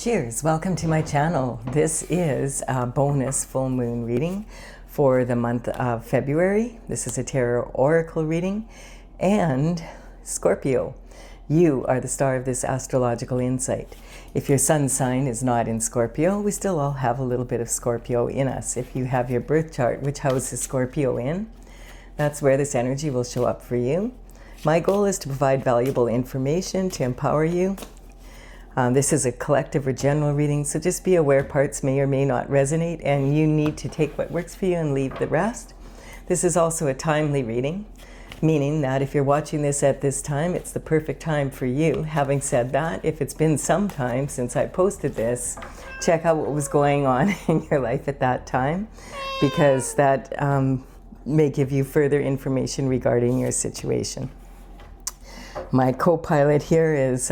Cheers, welcome to my channel. This is a bonus full moon reading for the month of February. This is a tarot oracle reading. And Scorpio, you are the star of this astrological insight. If your sun sign is not in Scorpio, we still all have a little bit of Scorpio in us. If you have your birth chart, which house is Scorpio in, that's where this energy will show up for you. My goal is to provide valuable information to empower you. This is a collective or general reading, so just be aware parts may or may not resonate, and you need to take what works for you and leave the rest. This is also a timely reading, meaning that if you're watching this at this time, it's the perfect time for you. Having said that, if it's been some time since I posted this, check out what was going on in your life at that time, because that may give you further information regarding your situation. My co-pilot here is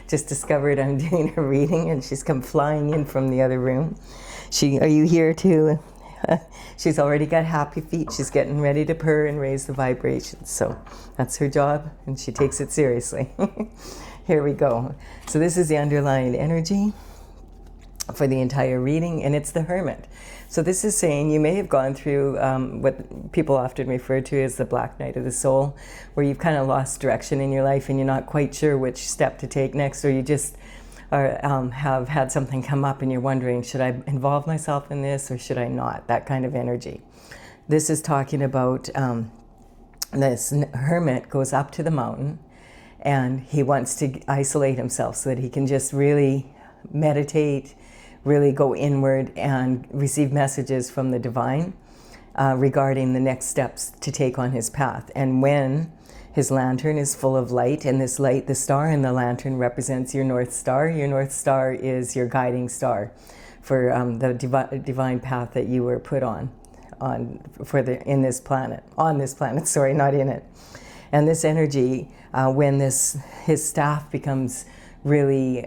just discovered I'm doing a reading, and she's come flying in from the other room. Are you here too? She's already got happy feet. She's getting ready to purr and raise the vibrations. So that's her job, and she takes it seriously. Here we go. So this is the underlying energy for the entire reading, and it's the Hermit. So this is saying you may have gone through what people often refer to as the black night of the soul, where you've kind of lost direction in your life and you're not quite sure which step to take next, or you just have had something come up and you're wondering, should I involve myself in this or should I not? That kind of energy. This is talking about this hermit goes up to the mountain and he wants to isolate himself so that he can just really meditate, really go inward and receive messages from the divine regarding the next steps to take on his path. And when his lantern is full of light, and this light, the star in the lantern, represents your North Star. Your North Star is your guiding star for the divine path that you were put on in this planet, sorry, not in it. And this energy, when his staff becomes really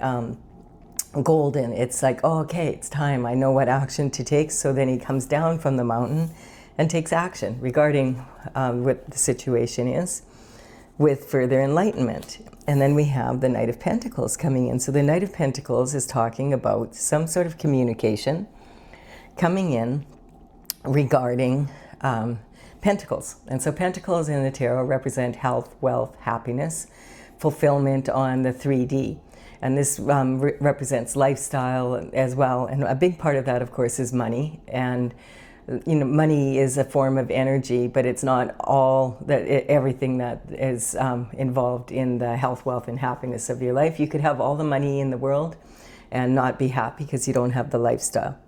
golden, it's like, oh, okay, it's time. I know what action to take. So then he comes down from the mountain and takes action regarding what the situation is, with further enlightenment. And then we have the Knight of Pentacles coming in. So the Knight of Pentacles is talking about some sort of communication coming in regarding pentacles. And so pentacles in the tarot represent health, wealth, happiness, fulfillment on the 3D. And this represents lifestyle as well. And a big part of that, of course, is money. And money is a form of energy, but it's not all that everything that is involved in the health, wealth, and happiness of your life. You could have all the money in the world and not be happy because you don't have the lifestyle.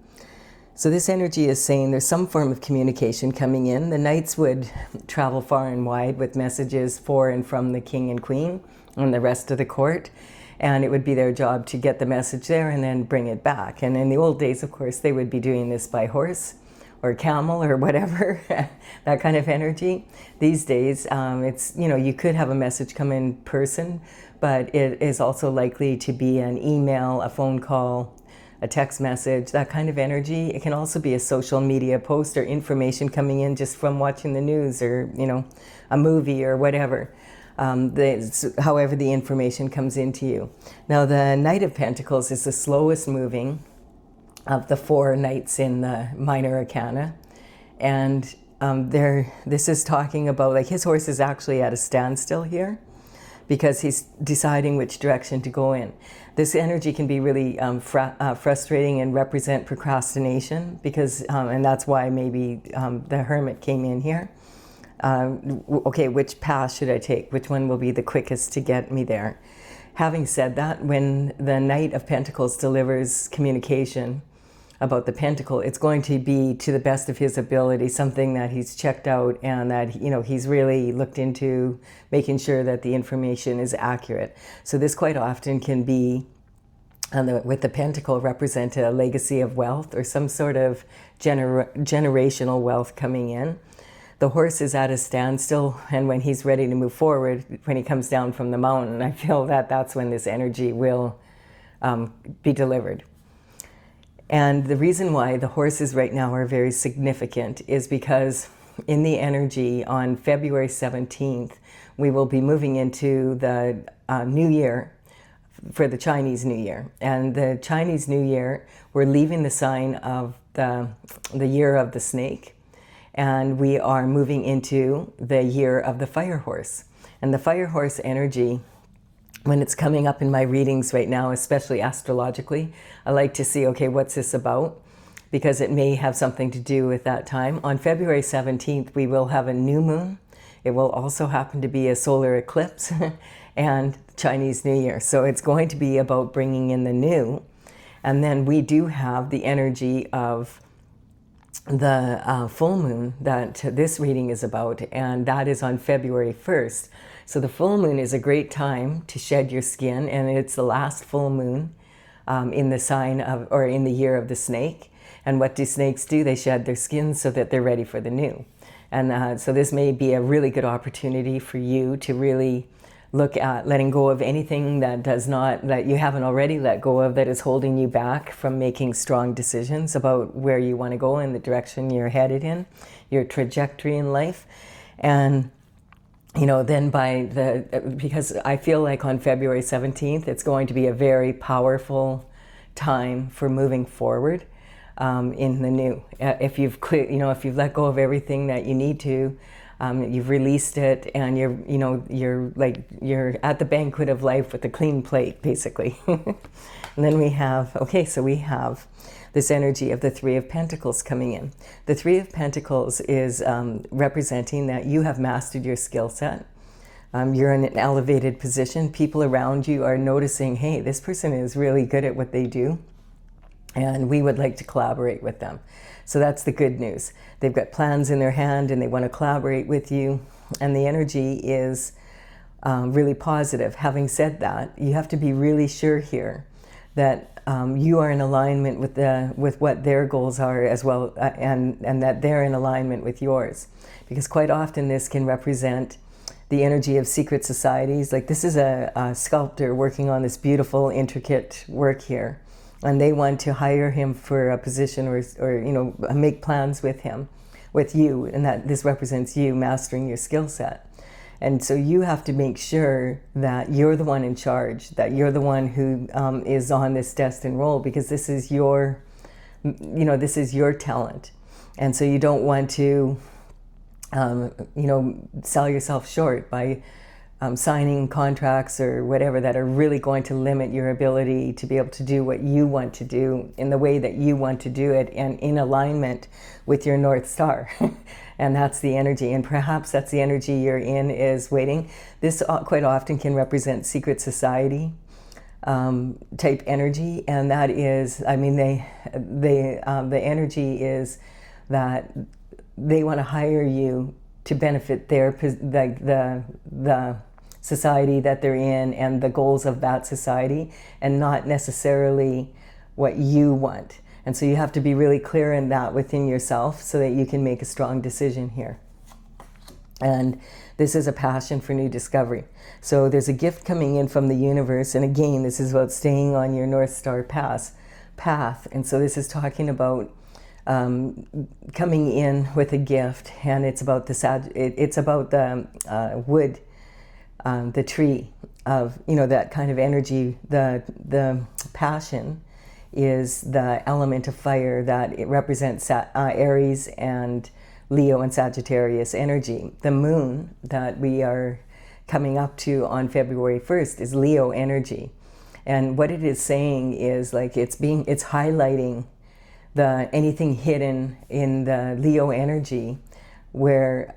So this energy is saying there's some form of communication coming in. The knights would travel far and wide with messages for and from the king and queen and the rest of the court. And it would be their job to get the message there and then bring it back. And in the old days, of course, they would be doing this by horse or camel or whatever, that kind of energy. These days, it's, you could have a message come in person, but it is also likely to be an email, a phone call, a text message, that kind of energy. It can also be a social media post or information coming in just from watching the news or, a movie or whatever. However the information comes into you. Now the Knight of Pentacles is the slowest moving of the four knights in the minor arcana, and this is talking about, like, his horse is actually at a standstill here because he's deciding which direction to go in. This energy can be really frustrating and represent procrastination because and that's why maybe the Hermit came in here. Okay, which path should I take? Which one will be the quickest to get me there? Having said that, when the Knight of Pentacles delivers communication about the pentacle, it's going to be to the best of his ability, something that he's checked out and that he's really looked into, making sure that the information is accurate. So this quite often can be, with the pentacle, represent a legacy of wealth or some sort of generational wealth coming in. The horse is at a standstill, and when he's ready to move forward, when he comes down from the mountain, I feel that that's when this energy will be delivered. And the reason why the horses right now are very significant is because in the energy on February 17th, we will be moving into the new year, for the Chinese New Year. And the Chinese New Year, we're leaving the sign of the year of the snake, and we are moving into the year of the fire horse. And the fire horse energy, when it's coming up in my readings right now, especially astrologically, I like to see, okay, what's this about? Because it may have something to do with that time. On February 17th, we will have a new moon. It will also happen to be a solar eclipse and Chinese New Year. So it's going to be about bringing in the new. And then we do have the energy of the full moon that this reading is about, and that is on February 1st. So the full moon is a great time to shed your skin, and it's the last full moon in the sign of, or in the year of the snake. And what do snakes do? They shed their skin so that they're ready for the new. And so this may be a really good opportunity for you to really look at letting go of anything that that you haven't already let go of, that is holding you back from making strong decisions about where you want to go and the direction you're headed in, your trajectory in life. And you know, then because I feel like on February 17th, it's going to be a very powerful time for moving forward in the new. If you've let go of everything that you need to, you've released it, and you're at the banquet of life with a clean plate, basically. And then we have this energy of the Three of Pentacles coming in. The Three of Pentacles is representing that you have mastered your skill set. You're in an elevated position. People around you are noticing, hey, this person is really good at what they do, and we would like to collaborate with them. So that's the good news. They've got plans in their hand and they want to collaborate with you, and the energy is really positive. Having said that, you have to be really sure here that you are in alignment with what their goals are as well, and that they're in alignment with yours. Because quite often this can represent the energy of secret societies. Like, this is a sculptor working on this beautiful, intricate work here, and they want to hire him for a position or make plans with him, with you, and that this represents you mastering your skill set. And so you have to make sure that you're the one in charge, that you're the one who is on this destined role, because this is your talent. And so you don't want to, sell yourself short by signing contracts or whatever that are really going to limit your ability to be able to do what you want to do in the way that you want to do it, and in alignment with your North Star. And that's the energy, and perhaps that's the energy you're in, is waiting. This quite often can represent secret society type energy, and that is, the energy is that they want to hire you to benefit the society that they're in and the goals of that society, and not necessarily what you want. And so you have to be really clear in that within yourself so that you can make a strong decision here. And this is a passion for new discovery. So there's a gift coming in from the universe, and again, this is about staying on your North Star path. And so this is talking about coming in with a gift, and it's about the wood, the tree of that kind of energy. The passion is the element of fire that it represents Aries and Leo and Sagittarius energy. The moon that we are coming up to on February 1st is Leo energy, and what it is saying is, like, it's highlighting anything hidden in the Leo energy, where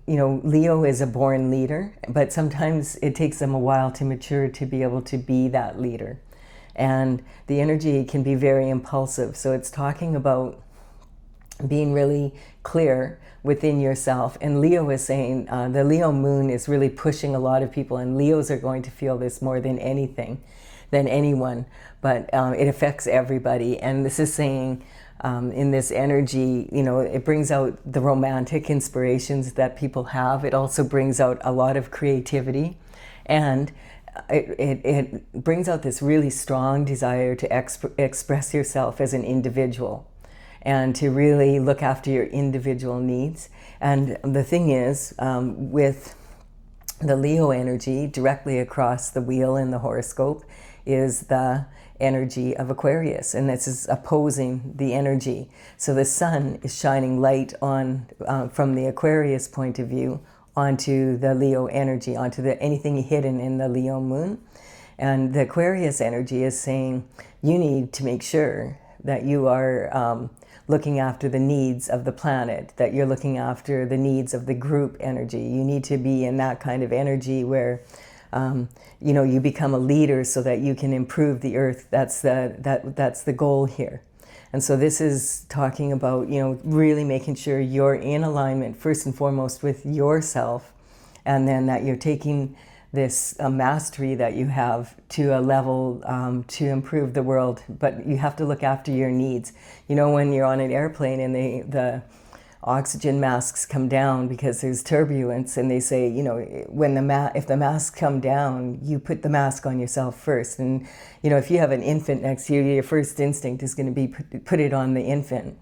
Leo is a born leader, but sometimes it takes them a while to mature to be able to be that leader. And the energy can be very impulsive. So it's talking about being really clear within yourself. And Leo is saying, the Leo moon is really pushing a lot of people, and Leos are going to feel this more than anyone, but it affects everybody. And this is saying, in this energy, it brings out the romantic inspirations that people have. It also brings out a lot of creativity, and it brings out this really strong desire to express yourself as an individual and to really look after your individual needs. And the thing is, with the Leo energy directly across the wheel in the horoscope, is the energy of Aquarius, and this is opposing the energy. So the sun is shining light on, from the Aquarius point of view, onto the Leo energy, onto anything hidden in the Leo moon. And the Aquarius energy is saying you need to make sure that you are looking after the needs of the planet, that you're looking after the needs of the group energy. You need to be in that kind of energy where you know, you become a leader so that you can improve the earth. That's the goal here. And so this is talking about, you know, really making sure you're in alignment first and foremost with yourself, and then that you're taking this mastery that you have to a level to improve the world. But you have to look after your needs. You know, when you're on an airplane and the oxygen masks come down because there's turbulence, and they say, you know, when if the masks come down, you put the mask on yourself first. And you know, if you have an infant next to you, your first instinct is going to be put it on the infant.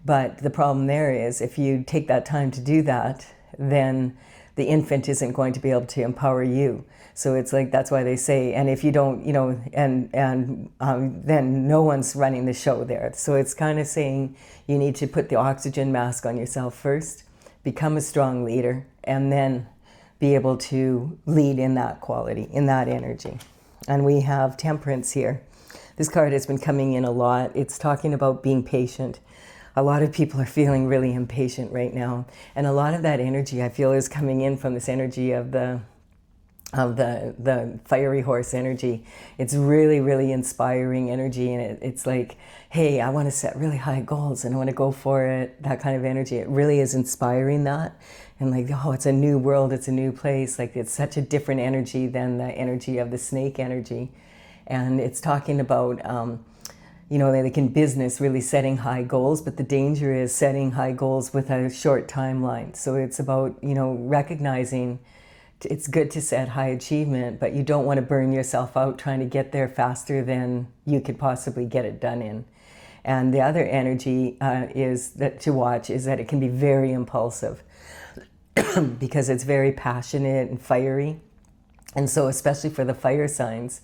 But the problem there is, if you take that time to do that, then the infant isn't going to be able to empower you. So it's like, that's why they say, and if you don't, you know, then no one's running the show there. So it's kind of saying you need to put the oxygen mask on yourself first, become a strong leader, and then be able to lead in that quality, in that energy. And we have Temperance here. This card has been coming in a lot. It's talking about being patient. A lot of people are feeling really impatient right now. And a lot of that energy, I feel, is coming in from this energy of the fiery horse energy. It's really, really inspiring energy. And it's like, hey, I want to set really high goals and I want to go for it, that kind of energy. It really is inspiring that. And like, oh, it's a new world, it's a new place. Like, it's such a different energy than the energy of the snake energy. And it's talking about, you know, like in business, really setting high goals, but the danger is setting high goals with a short timeline. So it's about, you know, recognizing it's good to set high achievement, but you don't want to burn yourself out trying to get there faster than you could possibly get it done in. And the other energy is that to watch is that it can be very impulsive because it's very passionate and fiery. And so especially for the fire signs,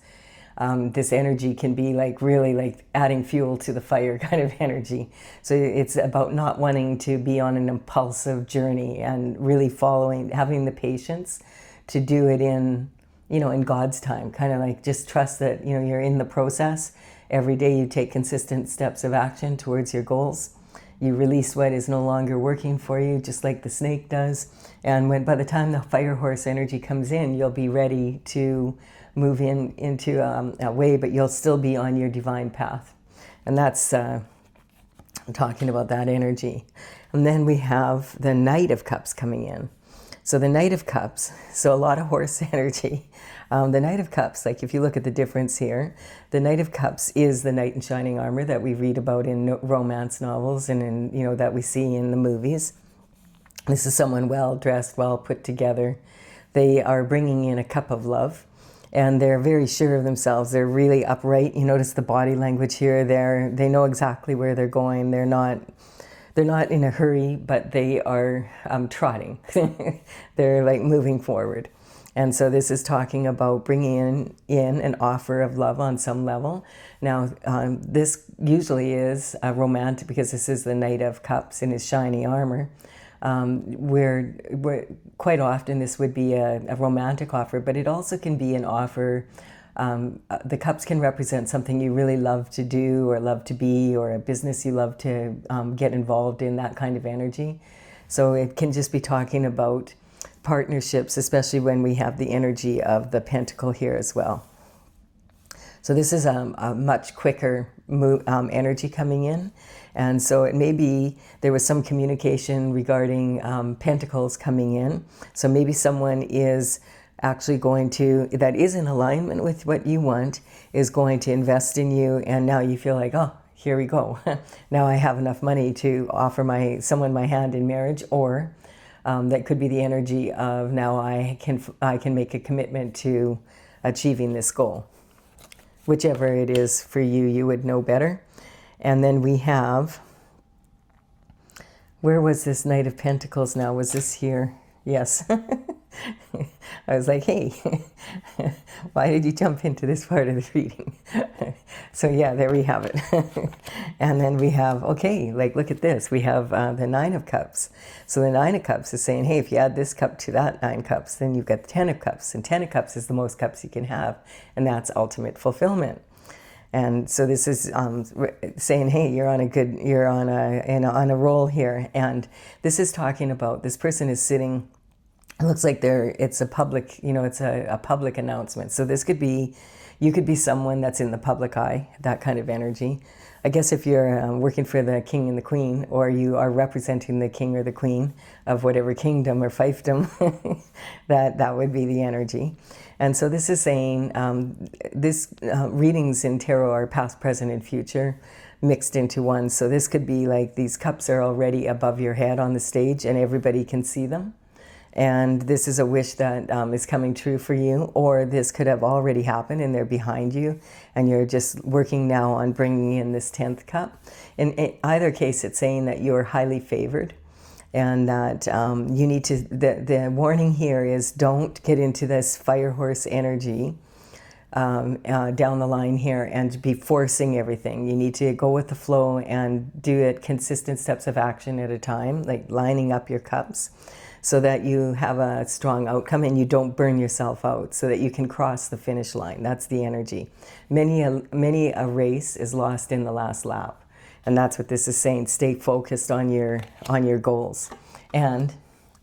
this energy can be like really like adding fuel to the fire kind of energy. So it's about not wanting to be on an impulsive journey and really following, having the patience to do it in, you know, in God's time. Kind of like just trust that, you know, you're in the process. Every day you take consistent steps of action towards your goals. You release what is no longer working for you, just like the snake does. And by the time the fire horse energy comes in, you'll be ready to move into a way, but you'll still be on your divine path. And that's talking about that energy. And then we have the Knight of Cups coming in. So the Knight of Cups, so a lot of horse energy. The Knight of Cups, like if you look at the difference here, the Knight of Cups is the knight in shining armor that we read about in romance novels and in, you know, that we see in the movies. This is someone well dressed, well put together. They are bringing in a cup of love. And they're very sure of themselves. They're really upright. You notice the body language here. They know exactly where they're going. They're not in a hurry, but they are trotting. They're like moving forward. And so this is talking about bringing in an offer of love on some level. Now, this usually is romantic because this is the Knight of Cups in his shiny armor. Where quite often this would be a romantic offer, but it also can be an offer. The cups can represent something you really love to do or love to be, or a business you love to get involved in, that kind of energy. So it can just be talking about partnerships, especially when we have the energy of the Pentacle here as well. So this is a much quicker energy coming in. And so it may be there was some communication regarding pentacles coming in. So maybe someone is actually going to, that is in alignment with what you want, is going to invest in you. And now you feel like, oh, here we go. Now I have enough money to offer someone my hand in marriage. Or that could be the energy of now I can make a commitment to achieving this goal. Whichever it is for you, you would know better. And then we have, where was this Knight of Pentacles now? Was this here? Yes. I was like, hey, why did you jump into this part of the reading? So yeah, there we have it. And then we have, okay, like look at this. We have the Nine of Cups. So the Nine of Cups is saying, hey, if you add this cup to that 9 cups, then you've got the 10 of Cups. And 10 of Cups is the most cups you can have. And that's ultimate fulfillment. And so this is saying, hey, you're on a roll here. And this is talking about, this person is sitting, it looks like it's a public, it's a public announcement. So this could be, you could be someone that's in the public eye, that kind of energy. I guess if you're working for the king and the queen, or you are representing the king or the queen of whatever kingdom or fiefdom, that would be the energy. And so this is saying, readings in tarot are past, present, and future mixed into one. So this could be like these cups are already above your head on the stage and everybody can see them. And this is a wish that is coming true for you, or this could have already happened and they're behind you and you're just working now on bringing in this 10th cup. In either case, it's saying that you're highly favored and that you need to, the warning here is don't get into this fire horse energy down the line here and be forcing everything. You need to go with the flow and do it consistent steps of action at a time, like lining up your cups, so that you have a strong outcome and you don't burn yourself out, so that you can cross the finish line. That's the energy. Many a race is lost in the last lap. And that's what this is saying. Stay focused on your goals. And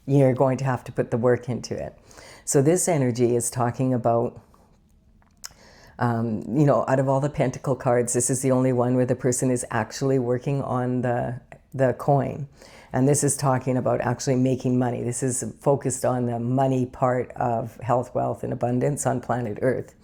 you're going to have to put the work into it. So this energy is talking about, out of all the Pentacle cards, this is the only one where the person is actually working on the coin. And this is talking about actually making money. This is focused on the money part of health, wealth, and abundance on planet Earth.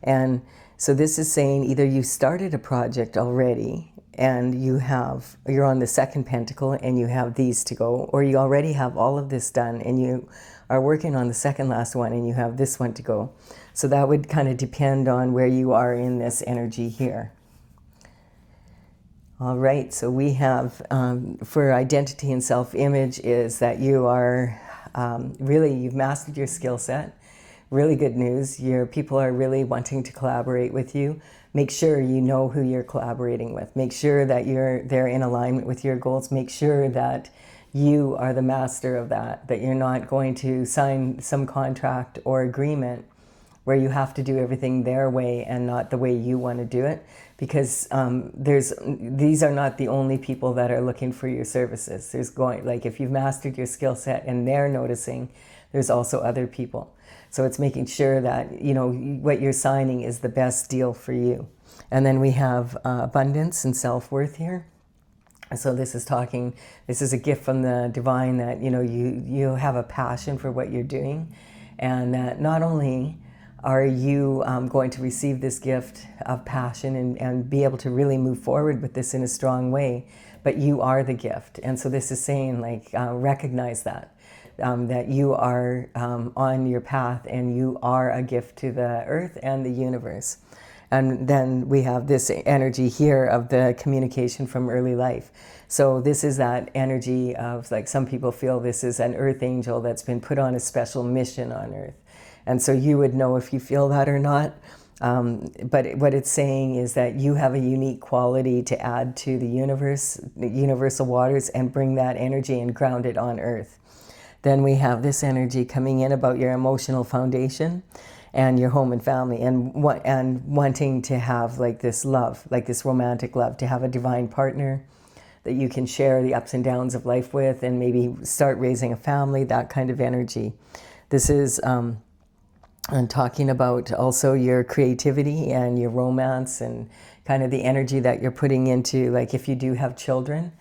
And so this is saying either you started a project already and you're on the second pentacle and you have these to go, or you already have all of this done and you are working on the second last one and you have this one to go. So that would kind of depend on where you are in this energy here. All right, so we have, for identity and self-image, is that you are you've mastered your skill set. Really good news. Your people are really wanting to collaborate with you. Make sure you know who you're collaborating with. Make sure that they're in alignment with your goals. Make sure that you are the master of that you're not going to sign some contract or agreement where you have to do everything their way and not the way you want to do it, because these are not the only people that are looking for your services. If you've mastered your skill set and they're noticing, there's also other people. So it's making sure that what you're signing is the best deal for you. And then we have abundance and self-worth here. So this is a gift from the divine, that you have a passion for what you're doing, and that not only are you going to receive this gift of passion and be able to really move forward with this in a strong way, but you are the gift. And so this is saying, recognize that you are on your path and you are a gift to the earth and the universe. And then we have this energy here of the communication from early life. So this is that energy of, some people feel this is an earth angel that's been put on a special mission on earth. And so you would know if you feel that or not. But what it's saying is that you have a unique quality to add to the universe, the universal waters, and bring that energy and ground it on earth. Then we have this energy coming in about your emotional foundation and your home and family, and wanting to have this love, this romantic love, to have a divine partner that you can share the ups and downs of life with, and maybe start raising a family, that kind of energy. This is I'm talking about also your creativity and your romance and kind of the energy that you're putting into, if you do have children,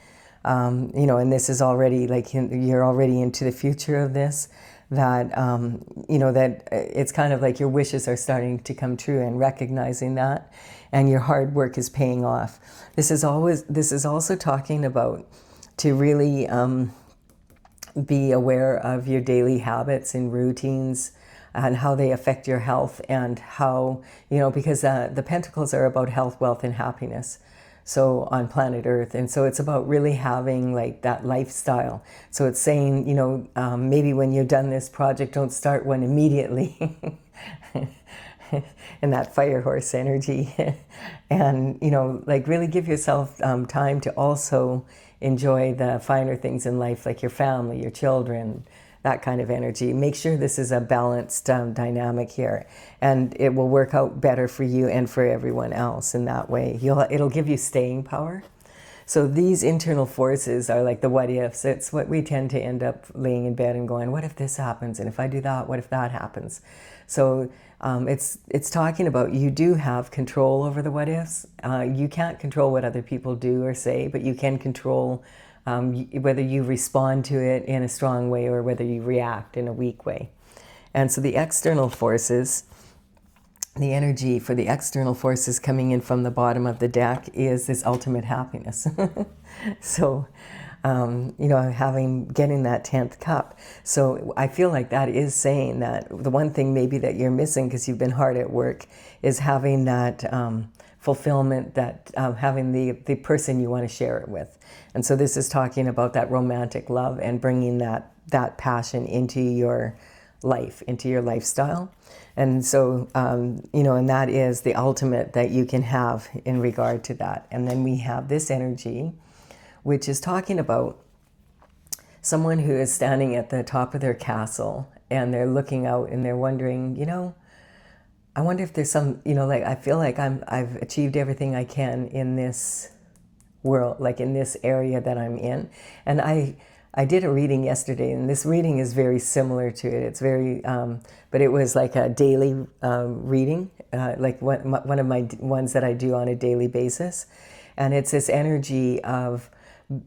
and this is already you're already into the future of this, that, that it's kind of your wishes are starting to come true, and recognizing that, and your hard work is paying off. This is also talking about to really be aware of your daily habits and routines, and how they affect your health, and how, because the pentacles are about health, wealth, and happiness. so on planet Earth. And so it's about really having like that lifestyle. So it's saying, you know, maybe when you're done this project, don't start one immediately. And that fire horse energy. And, you know, like really give yourself time to also enjoy the finer things in life, like your family, your children, that kind of energy. Make sure this is a balanced dynamic here, and it will work out better for you and for everyone else in that way. It'll give you staying power. So these internal forces are like the what ifs. It's what we tend to end up laying in bed and going, what if this happens? And if I do that, what if that happens? So it's talking about you do have control over the what ifs. You can't control what other people do or say, but you can control whether you respond to it in a strong way or whether you react in a weak way. And so the external forces, the energy for the external forces coming in from the bottom of the deck is this ultimate happiness. So, you know, getting that 10th cup. So I feel like that is saying that the one thing maybe that you're missing because you've been hard at work is having that fulfillment, that having the person you want to share it with. And so this is talking about that romantic love and bringing that passion into your life, into your lifestyle. And so, you know, and that is the ultimate that you can have in regard to that. And then we have this energy, which is talking about someone who is standing at the top of their castle and they're looking out and they're wondering, you know, I wonder if there's some, you know, like I feel like I've achieved everything I can in this world, like in this area that I'm in. And I did a reading yesterday, and this reading is very similar to it. It's very, but it was like a daily reading, like one of my ones that I do on a daily basis. And it's this energy of,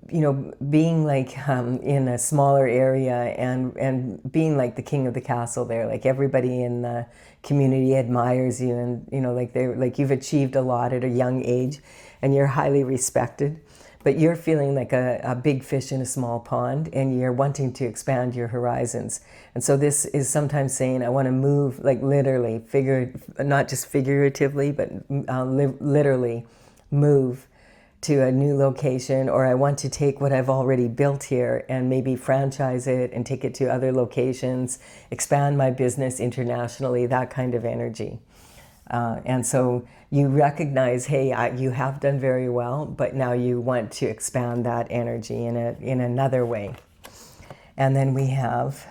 you know, being like in a smaller area and being like the king of the castle there. Like everybody in the community admires you, and, you know, like you've achieved a lot at a young age and you're highly respected. But you're feeling like a big fish in a small pond, and you're wanting to expand your horizons. And so this is sometimes saying, I want to move, like literally, not just figuratively, but literally move to a new location, or I want to take what I've already built here and maybe franchise it and take it to other locations, expand my business internationally, that kind of energy. And so you recognize, hey, you have done very well, but now you want to expand that energy in another way. And then we have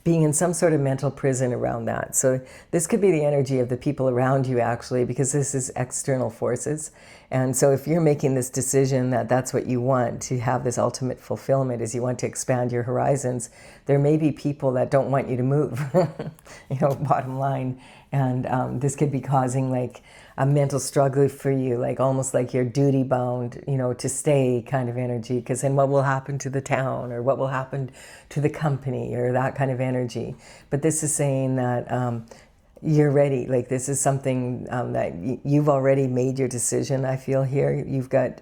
being in some sort of mental prison around that. So this could be the energy of the people around you, actually, because this is external forces. And so if you're making this decision that that's what you want to have, this ultimate fulfillment is you want to expand your horizons, there may be people that don't want you to move, you know, bottom line. And this could be causing like a mental struggle for you, like almost like you're duty bound, you know, to stay kind of energy, because then what will happen to the town, or what will happen to the company, or that kind of energy. But this is saying that you're ready. Like this is something that you've already made your decision, I feel here. You've got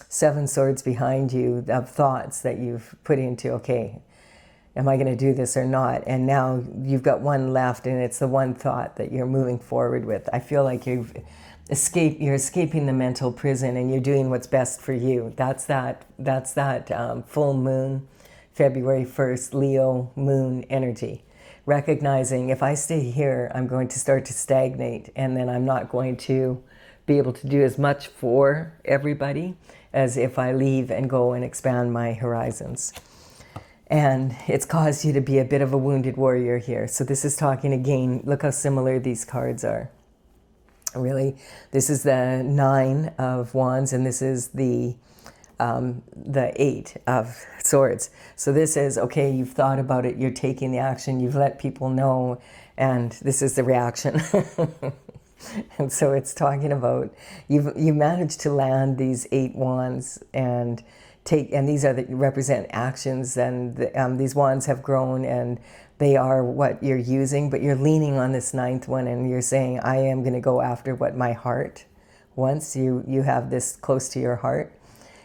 7 swords behind you of thoughts that you've put into, okay, am I going to do this or not? And now you've got one left, and it's the one thought that you're moving forward with. I feel like you're escaping the mental prison, and you're doing what's best for you. That's that full moon, February 1st, Leo moon energy. Recognizing if I stay here, I'm going to start to stagnate, and then I'm not going to be able to do as much for everybody as if I leave and go and expand my horizons. And it's caused you to be a bit of a wounded warrior here. So this is talking again, look how similar these cards are. Really, this is the 9 of Wands, and this is the 8 of Swords. So this is, okay, you've thought about it, you're taking the action, you've let people know, and this is the reaction. And so it's talking about you managed to land these 8 wands and these represent actions, and these wands have grown and they are what you're using, but you're leaning on this 9th one and you're saying, I am going to go after what my heart wants. You have this close to your heart,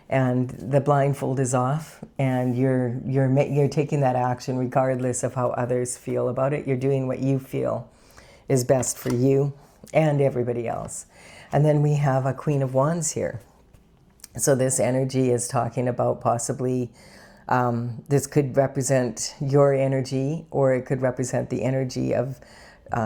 and the blindfold is off, and you're taking that action regardless of how others feel about it. You're doing what you feel is best for you. and everybody else. And then we have a Queen of Wands here. So this energy is talking about possibly, this could represent your energy, or it could represent the energy of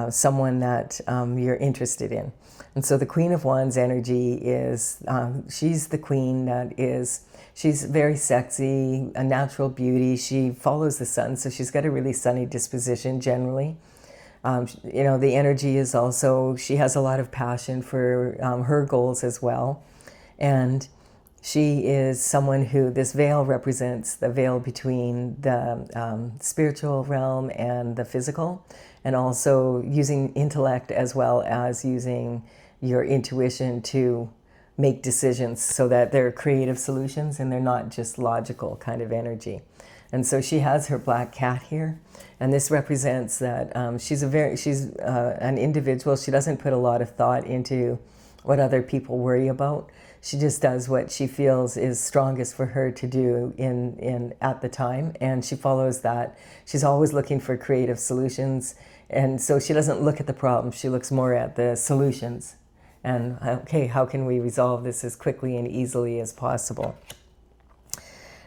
someone that you're interested in. And so the Queen of Wands energy is, she's the queen that is, she's very sexy, a natural beauty. She follows the sun, so she's got a really sunny disposition generally. You know, the energy is also, she has a lot of passion for her goals as well. And she is someone who, this veil represents the veil between the spiritual realm and the physical, and also using intellect as well as using your intuition to make decisions so that they're creative solutions and they're not just logical kind of energy. And so she has her black cat here, and this represents that she's an individual. She doesn't put a lot of thought into what other people worry about. She just does what she feels is strongest for her to do at the time, and she follows that. She's always looking for creative solutions, and so she doesn't look at the problem. She looks more at the solutions. And okay, how can we resolve this as quickly and easily as possible?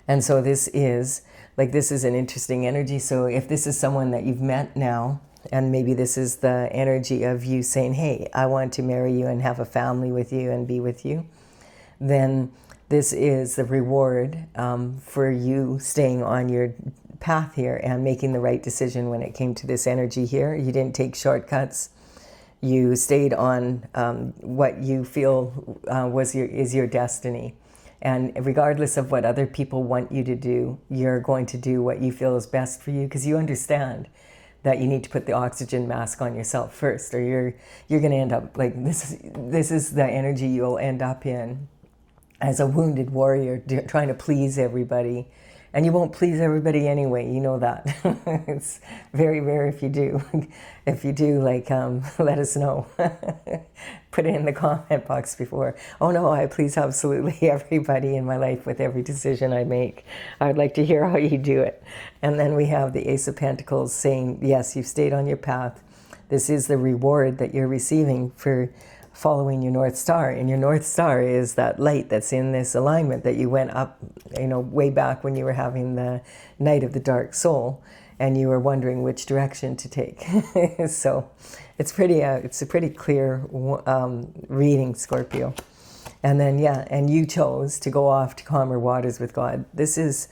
And so this is an interesting energy. So if this is someone that you've met now, and maybe this is the energy of you saying, hey, I want to marry you and have a family with you and be with you, then this is the reward for you staying on your path here and making the right decision when it came to this energy here. You didn't take shortcuts. You stayed on what you feel is your destiny. And regardless of what other people want you to do, you're going to do what you feel is best for you, because you understand that you need to put the oxygen mask on yourself first, or you're going to end up like this. This is the energy you'll end up in as a wounded warrior, trying to please everybody. And you won't please everybody anyway, you know that. It's very rare if you do. If you do, let us know. Put it in the comment box before. Oh no, I please absolutely everybody in my life with every decision I make. I would like to hear how you do it. And then we have the Ace of Pentacles saying, yes, you've stayed on your path. This is the reward that you're receiving for following your North Star. And your North Star is that light that's in this alignment that you went up, way back when you were having the night of the dark soul and you were wondering which direction to take. So it's a pretty clear reading, Scorpio. And then, and you chose to go off to calmer waters with God. This is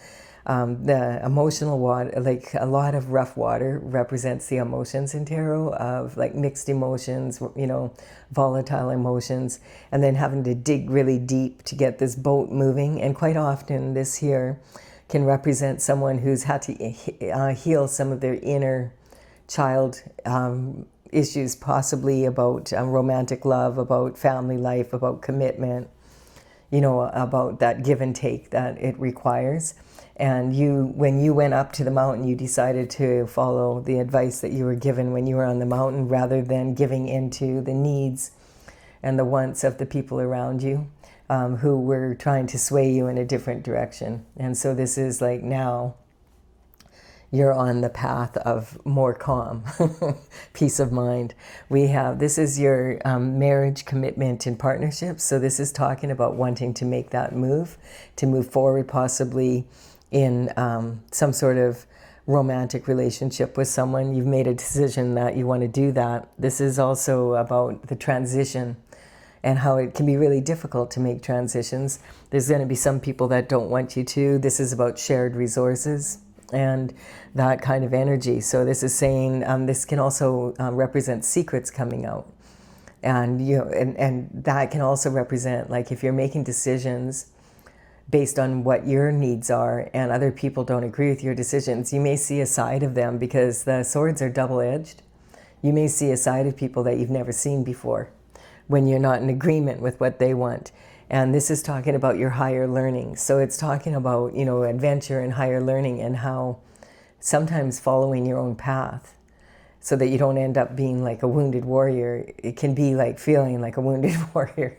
the emotional water, like a lot of rough water represents the emotions in tarot, of like mixed emotions, volatile emotions, and then having to dig really deep to get this boat moving. And quite often this here can represent someone who's had to heal some of their inner child issues, possibly about romantic love, about family life, about commitment, about that give and take that it requires. And when you went up to the mountain, you decided to follow the advice that you were given when you were on the mountain, rather than giving into the needs and the wants of the people around you, who were trying to sway you in a different direction. And so this is like, now you're on the path of more calm, peace of mind. This is your marriage, commitment, and partnership. So this is talking about wanting to make that move, to move forward, possibly in some sort of romantic relationship with someone. You've made a decision that you want to do that. This is also about the transition and how it can be really difficult to make transitions. There's going to be some people that don't want you to. This is about shared resources and that kind of energy. So this is saying this can also represent secrets coming out. And and that can also represent, like, if you're making decisions based on what your needs are and other people don't agree with your decisions, you may see a side of them, because the swords are double-edged. You may see a side of people that you've never seen before when you're not in agreement with what they want. And this is talking about your higher learning. So it's talking about, adventure and higher learning, and how sometimes following your own path so that you don't end up being like a wounded warrior. It can be like feeling like a wounded warrior.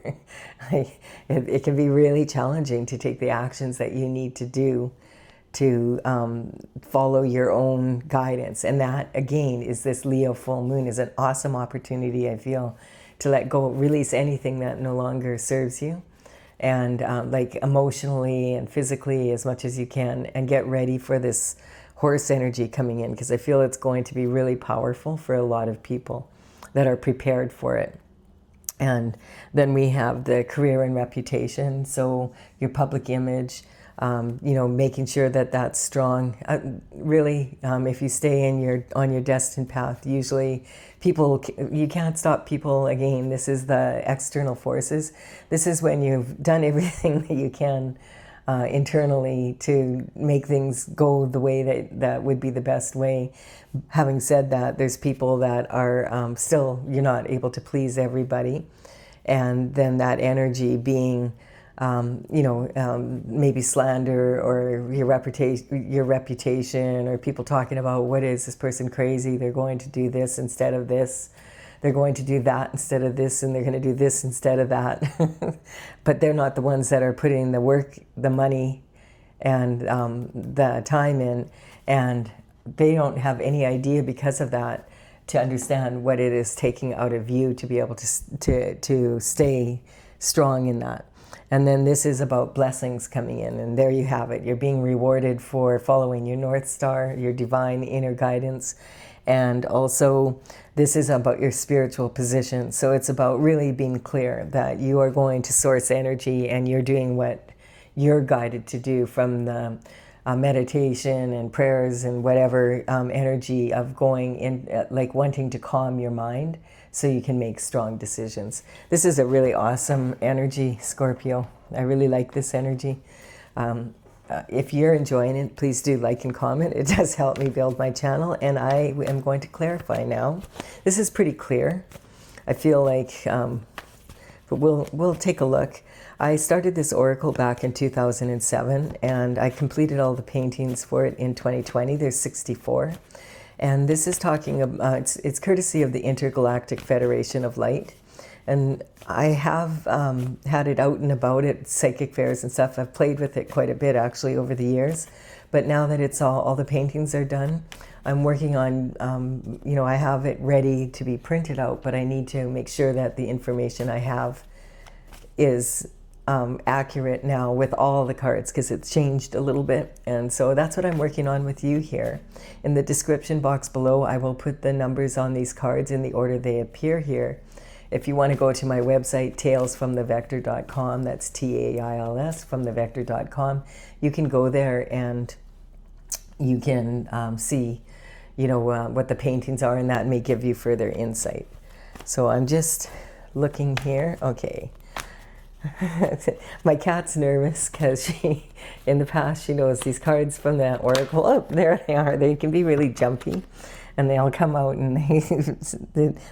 It can be really challenging to take the actions that you need to do to follow your own guidance. And that, again, is this Leo full moon is an awesome opportunity, I feel, to let go, release anything that no longer serves you, and like emotionally and physically as much as you can, and get ready for this horse energy coming in, because I feel it's going to be really powerful for a lot of people that are prepared for it. And then we have the career and reputation, so your public image, you know, making sure that that's strong. Really, if you stay in on your destined path, usually people, you can't stop people. Again, this is the external forces. This is when you've done everything that you can internally to make things go the way that would be the best way. Having said that, there's people that are still, you're not able to please everybody. And then that energy being, you know, maybe slander or your reputation, or people talking about, what is this person crazy? They're going to do this instead of this. They're going to do that instead of this, and they're going to do this instead of that. But they're not the ones that are putting the work, the money, and the time in. And they don't have any idea, because of that, to understand what it is taking out of you to be able to stay strong in that. And then this is about blessings coming in, and there you have it. You're being rewarded for following your North Star, your divine inner guidance. And also, this is about your spiritual position. So it's about really being clear that you are going to source energy, and you're doing what you're guided to do from the meditation and prayers and whatever energy of going in, like wanting to calm your mind so you can make strong decisions. This is a really awesome energy, Scorpio. I really like this energy. If you're enjoying it, please do like and comment. It does help me build my channel, and I am going to clarify now. This is pretty clear. I feel like, but we'll take a look. I started this oracle back in 2007, and I completed all the paintings for it in 2020. There's 64. And this is talking about, it's courtesy of the Intergalactic Federation of Light. And I have had it out and about at psychic fairs and stuff. I've played with it quite a bit, actually, over the years. But now that it's all the paintings are done, I'm working on, you know, I have it ready to be printed out, but I need to make sure that the information I have is accurate now with all the cards, because it's changed a little bit. And so that's what I'm working on with you here. In the description box below, I will put the numbers on these cards in the order they appear here. If you want to go to my website, talesfromthevector.com, that's TAILS from thevector.com, you can go there and you can see, you know, what the paintings are, and that may give you further insight. So I'm just looking here. Okay. My cat's nervous because she, in the past, she knows these cards from the oracle. Oh, there they are. They can be really jumpy, and they all come out, and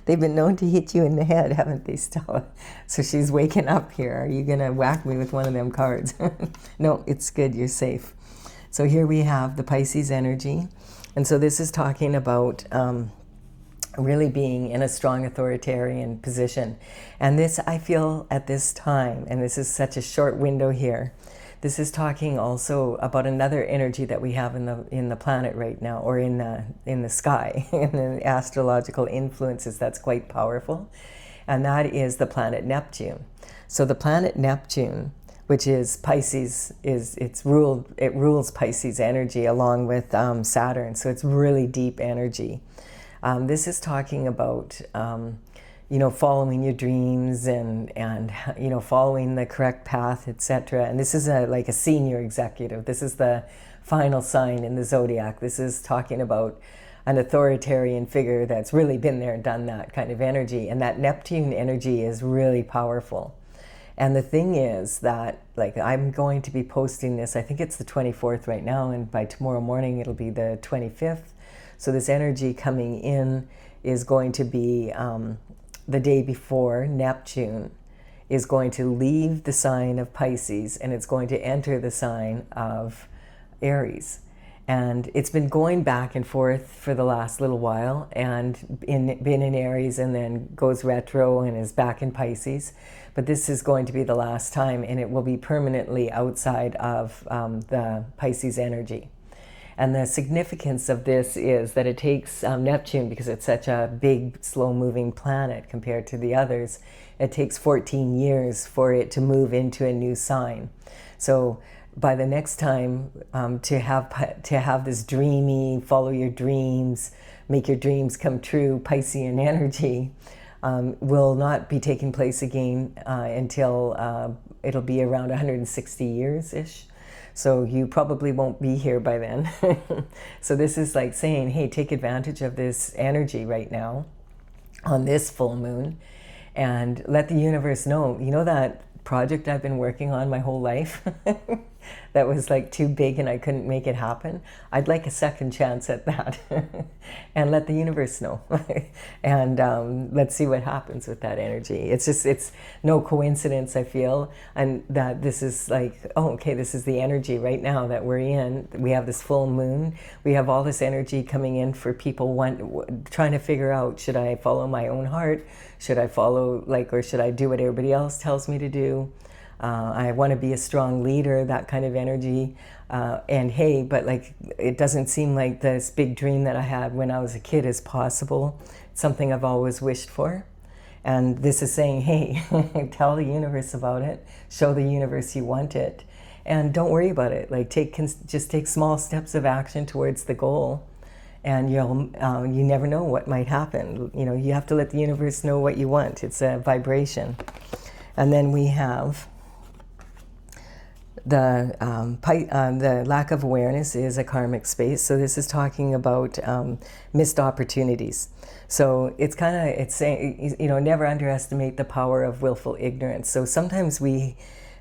they've been known to hit you in the head, haven't they, Stella? So she's waking up here. Are you going to whack me with one of them cards? No, it's good. You're safe. So here we have the Pisces energy. And so this is talking about really being in a strong authoritarian position. And this, I feel at this time, and this is such a short window here, this is talking also about another energy that we have in the planet right now, or in the sky, in the astrological influences that's quite powerful. And that is the planet Neptune. So the planet Neptune, which is Pisces, it rules Pisces energy along with Saturn. So it's really deep energy. This is talking about, you know, following your dreams and you know, following the correct path, etc. And this is like a senior executive. This is the final sign in the zodiac. This is talking about an authoritarian figure that's really been there and done that kind of energy. And that Neptune energy is really powerful. And the thing is that, like, I'm going to be posting this, I think it's the 24th right now, and by tomorrow morning it'll be the 25th. So this energy coming in is going to be the day before Neptune is going to leave the sign of Pisces, and it's going to enter the sign of Aries. And it's been going back and forth for the last little while, and been in Aries, and then goes retro and is back in Pisces. But this is going to be the last time, and it will be permanently outside of the Pisces energy. And the significance of this is that it takes Neptune, because it's such a big, slow-moving planet compared to the others, it takes 14 years for it to move into a new sign. So by the next time, to have this dreamy, follow your dreams, make your dreams come true, Piscean energy, will not be taking place again until it'll be around 160 years-ish. So you probably won't be here by then. So this is like saying, hey, take advantage of this energy right now on this full moon and let the universe know, you know, that project I've been working on my whole life that was like too big and I couldn't make it happen. I'd like a second chance at that. And let the universe know. And let's see what happens with that energy. It's no coincidence, I feel, and that this is like, oh, okay, this is the energy right now that we're in. We have this full moon. We have all this energy coming in for people trying to figure out, should I follow my own heart? Should I follow, or should I do what everybody else tells me to do? I want to be a strong leader, that kind of energy. And hey, but it doesn't seem like this big dream that I had when I was a kid is possible. It's something I've always wished for. And this is saying, hey, tell the universe about it. Show the universe you want it. And don't worry about it. Just take small steps of action towards the goal. And you never know what might happen. You know, you have to let the universe know what you want. It's a vibration. And then we have the lack of awareness is a karmic space. So this is talking about missed opportunities. So it's saying, you know, never underestimate the power of willful ignorance. So sometimes we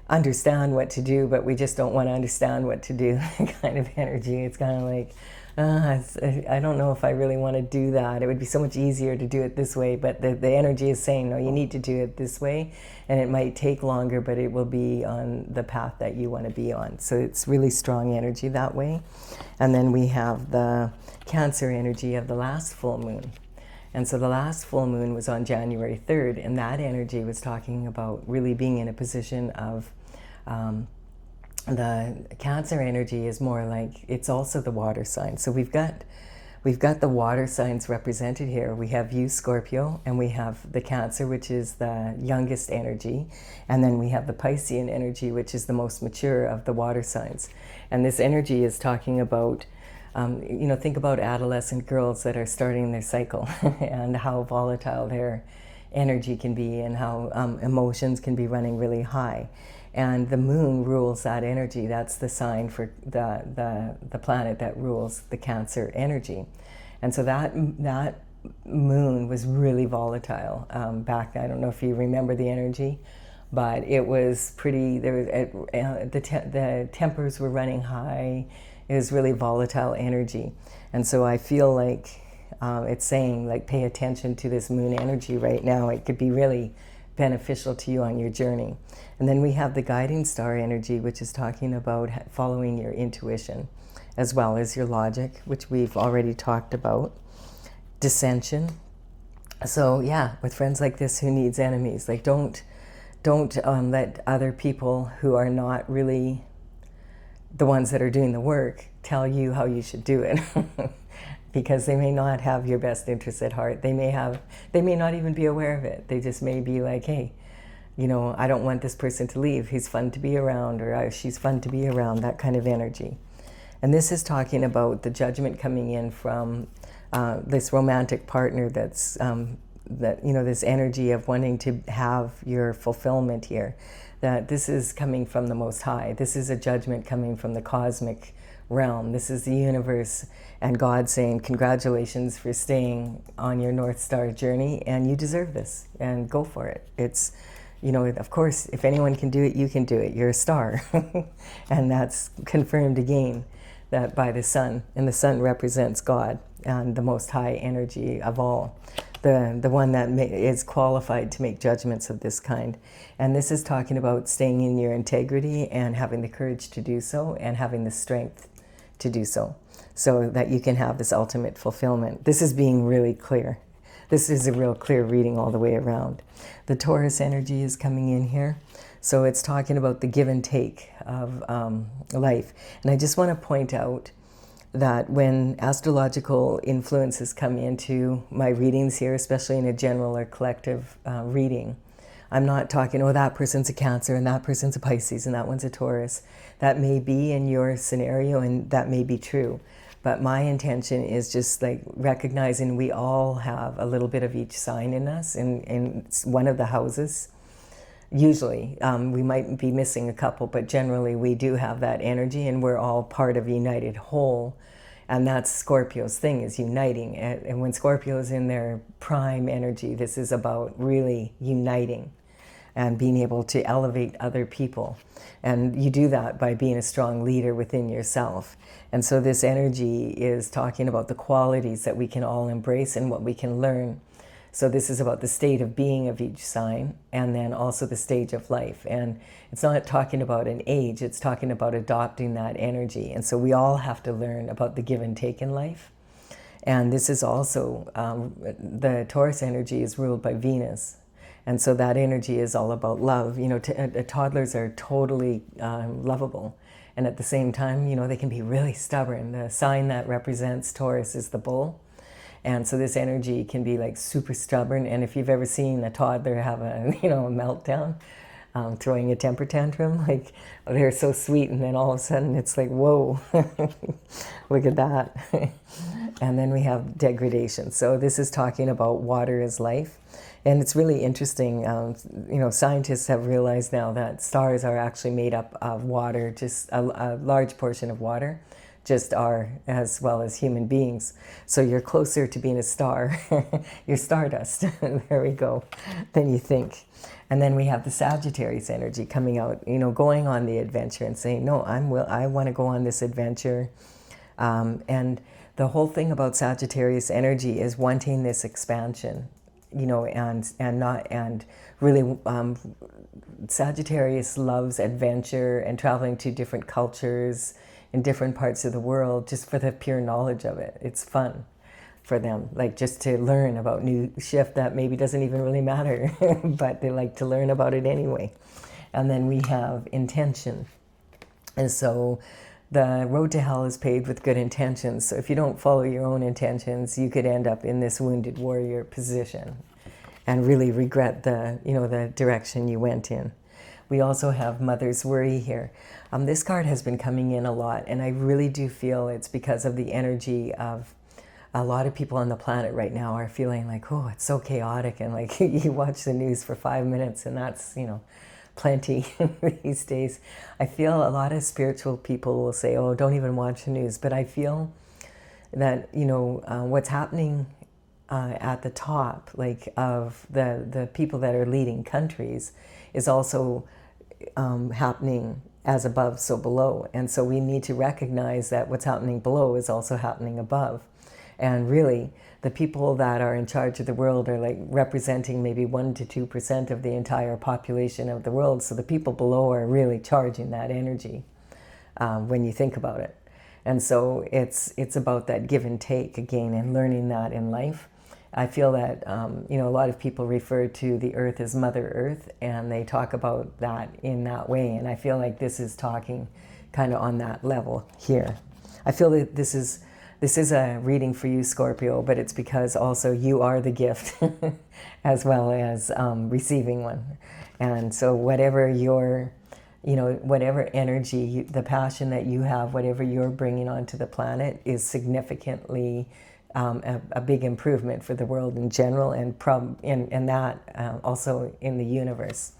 understand what to do, but we just don't want to understand what to do, kind of energy. It's kind of like, I don't know if I really want to do that. It would be so much easier to do it this way, but the energy is saying, no, you need to do it this way, and it might take longer, but it will be on the path that you want to be on. So it's really strong energy that way. And then we have the Cancer energy of the last full moon. And so the last full moon was on January 3rd, and that energy was talking about really being in a position of the Cancer energy is more like, it's also the water sign. So we've got the water signs represented here. We have you, Scorpio, and we have the Cancer, which is the youngest energy, and then we have the Piscean energy, which is the most mature of the water signs. And this energy is talking about, you know, think about adolescent girls that are starting their cycle and how volatile their energy can be and how emotions can be running really high. And the moon rules that energy. That's the sign for the planet that rules the Cancer energy. And so that moon was really volatile back then. I don't know if you remember the energy, but it was pretty, the tempers were running high. It was really volatile energy. And so I feel like it's saying, pay attention to this moon energy right now. It could be really beneficial to you on your journey. And then we have the guiding star energy, which is talking about following your intuition as well as your logic, which we've already talked about. Dissension. So yeah, with friends like this, who needs enemies? Don't let other people who are not really the ones that are doing the work tell you how you should do it. Because they may not have your best interests at heart. They may not even be aware of it. They just may be like, hey, you know, I don't want this person to leave. He's fun to be around, or she's fun to be around, that kind of energy. And this is talking about the judgment coming in from this romantic partner that's, this energy of wanting to have your fulfillment here. That this is coming from the Most High. This is a judgment coming from the cosmic realm. This is the universe and God saying, congratulations for staying on your North Star journey, and you deserve this, and go for it. It's, you know, of course, if anyone can do it, you can do it. You're a star. And that's confirmed again that by the sun, and the sun represents God and the Most High energy of all, the one that is qualified to make judgments of this kind. And this is talking about staying in your integrity and having the courage to do so, and having the strength to do so that you can have this ultimate fulfillment. This is being really clear. This is a real clear reading all the way around. The Taurus energy is coming in here. So it's talking about the give and take of life. And I just want to point out that when astrological influences come into my readings here, especially in a general or collective reading, I'm not talking, oh, that person's a Cancer and that person's a Pisces and that one's a Taurus. That may be in your scenario and that may be true. But my intention is just like recognizing we all have a little bit of each sign in us in one of the houses. Usually, we might be missing a couple, but generally we do have that energy and we're all part of a united whole. And that's Scorpio's thing, is uniting. And when Scorpio is in their prime energy, this is about really uniting and being able to elevate other people. And you do that by being a strong leader within yourself. And so this energy is talking about the qualities that we can all embrace and what we can learn. So this is about the state of being of each sign, and then also the stage of life. And it's not talking about an age, it's talking about adopting that energy. And so we all have to learn about the give and take in life. And this is also, the Taurus energy is ruled by Venus. And so that energy is all about love. You know, toddlers are totally lovable. And at the same time, you know, they can be really stubborn. The sign that represents Taurus is the bull. And so this energy can be like super stubborn. And if you've ever seen a toddler have a, you know, a meltdown, throwing a temper tantrum, like they're so sweet and then all of a sudden it's like, whoa, look at that. And then we have degradation. So this is talking about water is life. And it's really interesting, you know, scientists have realized now that stars are actually made up of water, just a large portion of water. Just are, as well as human beings. So you're closer to being a star. You're stardust. There we go. Than you think. And then we have the Sagittarius energy coming out, you know, going on the adventure and saying, no, I want to go on this adventure. And the whole thing about Sagittarius energy is wanting this expansion, you know, and really Sagittarius loves adventure and traveling to different cultures in different parts of the world, just for the pure knowledge of it. It's fun for them, like just to learn about new shift that maybe doesn't even really matter, but they like to learn about it anyway. And then we have intention. And so the road to hell is paved with good intentions. So if you don't follow your own intentions, you could end up in this wounded warrior position and really regret the, you know, the direction you went in. We also have Mother's Worry here. This card has been coming in a lot, and I really do feel it's because of the energy of a lot of people on the planet right now are feeling like, oh, it's so chaotic, and like you watch the news for 5 minutes and that's, you know, plenty these days. I feel a lot of spiritual people will say, oh, don't even watch the news, but I feel that, you know, what's happening at the top, like of the people that are leading countries, is also happening as above, so below. And so we need to recognize that what's happening below is also happening above. And really, the people that are in charge of the world are like representing maybe 1 to 2% of the entire population of the world. So the people below are really charging that energy when you think about it. And so it's about that give and take again, and learning that in life. I feel that, you know, a lot of people refer to the earth as Mother Earth, and they talk about that in that way. And I feel like this is talking kind of on that level here. I feel that this is a reading for you, Scorpio, but it's because also you are the gift as well as receiving one. And so whatever your, you know, whatever energy, the passion that you have, whatever you're bringing onto the planet is significantly a big improvement for the world in general, and that also in the universe.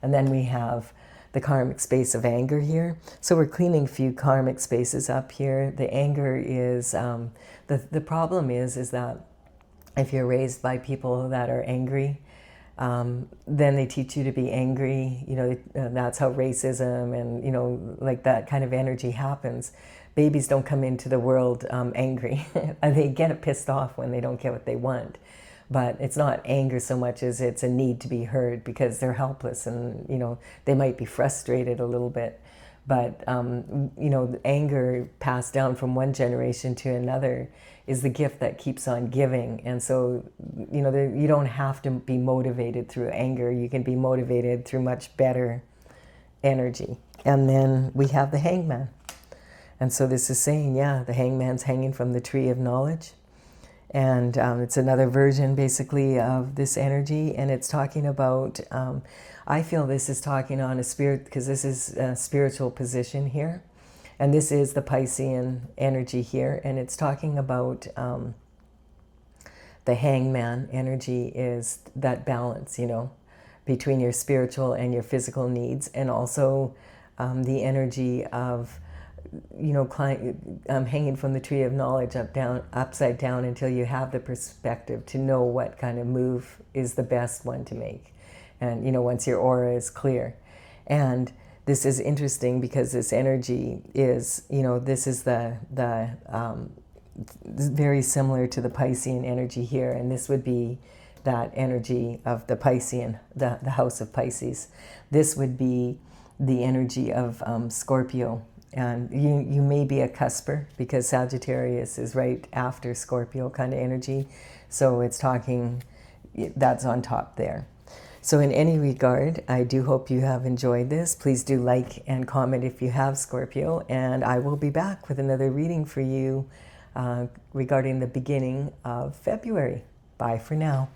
And then we have the karmic space of anger here. So we're cleaning a few karmic spaces up here. The anger is, the problem is that if you're raised by people that are angry, then they teach you to be angry. You know, that's how racism and, you know, like that kind of energy happens. Babies don't come into the world angry. They get pissed off when they don't get what they want. But it's not anger so much as it's a need to be heard, because they're helpless and, you know, they might be frustrated a little bit. But, you know, anger passed down from one generation to another is the gift that keeps on giving. And so, you know, you don't have to be motivated through anger. You can be motivated through much better energy. And then we have the Hangman. And so this is saying, yeah, the hangman's hanging from the tree of knowledge. And it's another version, basically, of this energy. And it's talking about, I feel this is talking on a spirit, because this is a spiritual position here. And this is the Piscean energy here. And it's talking about the hangman energy is that balance, you know, between your spiritual and your physical needs. And also the energy of, you know, hanging from the tree of knowledge upside down until you have the perspective to know what kind of move is the best one to make. And, you know, once your aura is clear. And this is interesting because this energy is, you know, this is very similar to the Piscean energy here. And this would be that energy of the Piscean, the house of Pisces. This would be the energy of Scorpio. And you may be a cusper, because Sagittarius is right after Scorpio kind of energy. So it's talking, that's on top there. So in any regard, I do hope you have enjoyed this. Please do like and comment if you have Scorpio. And I will be back with another reading for you regarding the beginning of February. Bye for now.